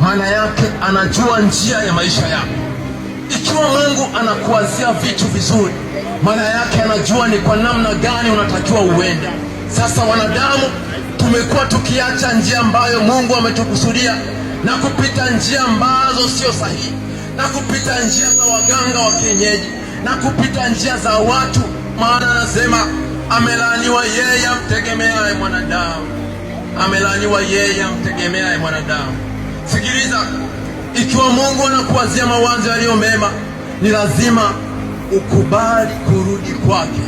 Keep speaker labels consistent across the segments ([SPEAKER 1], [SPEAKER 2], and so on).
[SPEAKER 1] maana yake anajua njia ya maisha yako. Ikiwa Mungu anakuwazia vitu vizuri, maana yake anajua ni kwa namna gani unatakiwa uende. Sasa wanadamu tumekuwa tukiacha njia ambayo Mungu ametukusudia na kupita njia ambazo sio sahihi, na kupita njia za waganga wa kienyeji, na kupita njia za watu. Maana anasema amelaaniwa yeye amtegemeaye mwanadamu, amelaaniwa yeye amtegemeaye mwanadamu. Sikiliza, ikiwa Mungu anakuwazia mawazo yaliyo mema, ni lazima ukubali kurudi kwake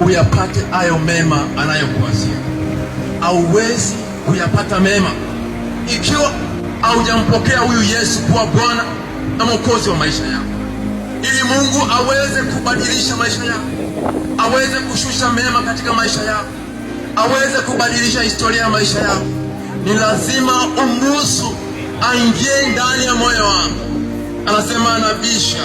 [SPEAKER 1] uyapate hayo mema anayokuwazia. Hauwezi kuyapata mema ikiwa haujampokea huyu Yesu kuwa Bwana na Mwokozi wa maisha yako. Ili Mungu aweze kubadilisha maisha yako, aweze kushusha mema katika maisha yako, aweze kubadilisha historia ya maisha yako, ni lazima umruhusu aingie ndani ya moyo wako. Anasema anabisha.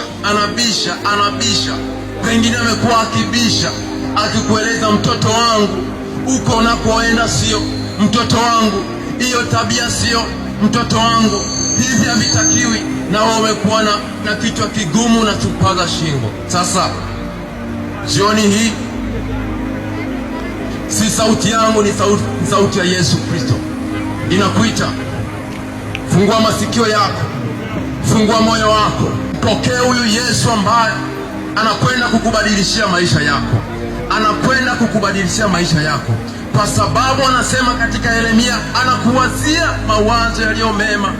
[SPEAKER 1] Pengine amekuwa akibisha, akikueleza, mtoto wangu, uko unakoenda sio, mtoto wangu, hiyo tabia sio, mtoto wangu, hivi havitakiwi, na wewe umekuwa na kichwa kigumu na tupaza shingo. Sasa jioni hii si sauti yangu, ni sauti ya Yesu Kristo inakuita. Fungua masikio yako, fungua moyo wako, mpokee huyu Yesu ambaye anakwenda kukubadilishia maisha yako, anakwenda kukubadilishia maisha yako, kwa sababu anasema katika Yeremia, anakuwazia mawazo yaliyo mema.